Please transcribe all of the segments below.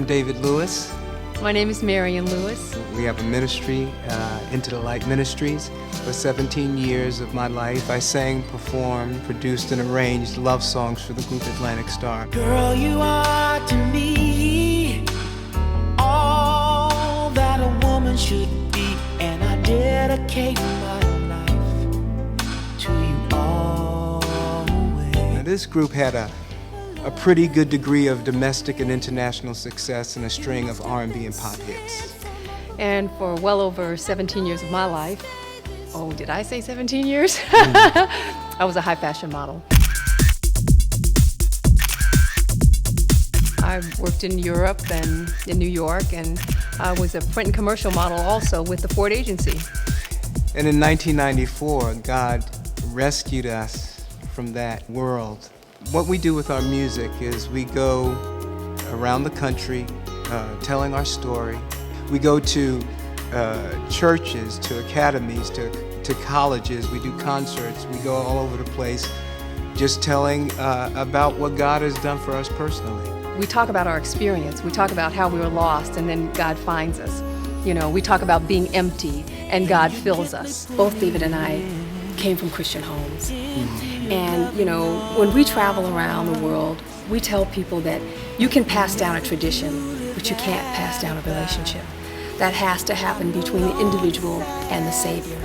I'm David Lewis. My name is Marian Lewis. We have a ministry, Into the Light Ministries. For 17 years of my life, I sang, performed, produced, and arranged love songs for the group Atlantic Starr. Girl, you are to me all that a woman should be, and I dedicate my life to you always. Now, this group had a pretty good degree of domestic and international success and a string of R&B and pop hits. And for well over 17 years of my life, oh, did I say 17 years? I was a high fashion model. I worked in Europe and in New York, and I was a print and commercial model also with the Ford agency. And in 1994, God rescued us from that world. What we do with our music is we go around the country telling our story. We go to churches, to academies, to colleges. We do concerts. We go all over the place just telling about what God has done for us personally. We talk about our experience. We talk about how we were lost and then God finds us. You know, we talk about being empty and God fills us. Both David and I came from Christian homes. And, you know, when we travel around the world, we tell people that you can pass down a tradition, but you can't pass down a relationship. That has to happen between the individual and the Savior.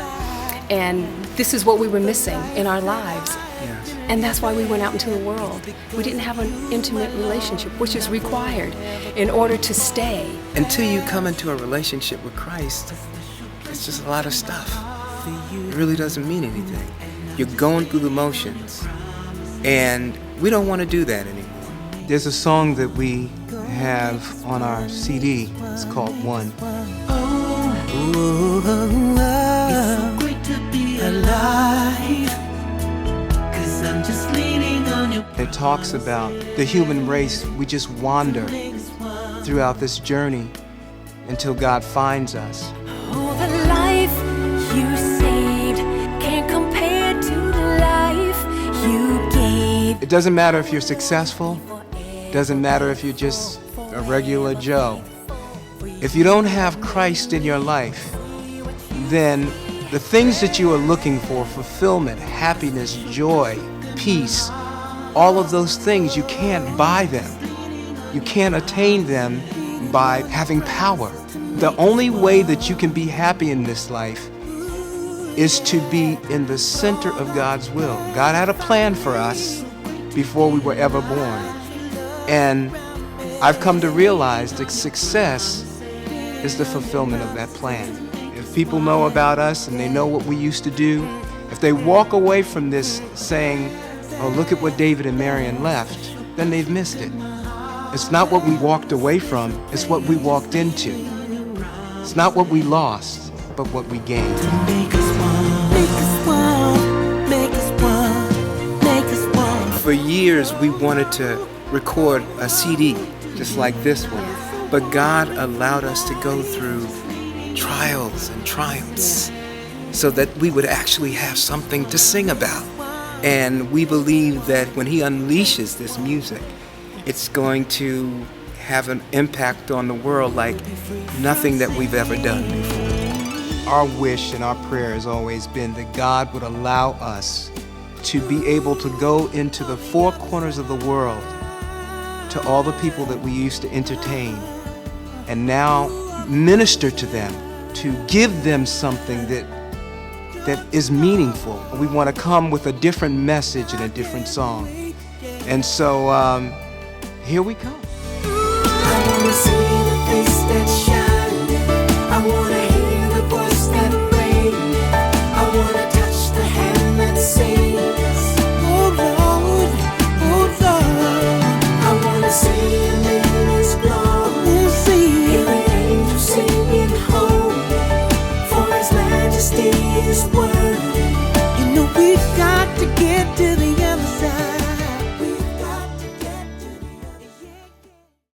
And this is what we were missing in our lives. Yes. And that's why we went out into the world. We didn't have an intimate relationship, which is required in order to stay. Until you come into a relationship with Christ, it's just a lot of stuff. It really doesn't mean anything. You're going through the motions, and we don't want to do that anymore. There's a song that we have on our CD. It's called One. It's so great to be alive, 'cause I'm just leaning on you. It talks about the human race. We just wander throughout this journey until God finds us. Oh, the life you saved can't compare to the life you gave. It doesn't matter if you're successful. It doesn't matter if you're just a regular Joe. If you don't have Christ in your life, then the things that you are looking for, fulfillment, happiness, joy, peace, all of those things, you can't buy them. You can't attain them by having power. The only way that you can be happy in this life is to be in the center of God's will. God had a plan for us before we were ever born. And I've come to realize that success is the fulfillment of that plan. If people know about us and they know what we used to do, if they walk away from this saying, oh, look at what David and Marian left, then they've missed it. It's not what we walked away from, it's what we walked into. It's not what we lost, but what we gained. Make us one, make us one, make us one, make us one. For years, we wanted to record a CD just like this one, but God allowed us to go through trials and triumphs so that we would actually have something to sing about. And we believe that when He unleashes this music, it's going to have an impact on the world like nothing that we've ever done before. Our wish and our prayer has always been that God would allow us to be able to go into the four corners of the world to all the people that we used to entertain and now minister to them, to give them something that is meaningful. We want to come with a different message and a different song. And so here we come. I wanna see the face that shines.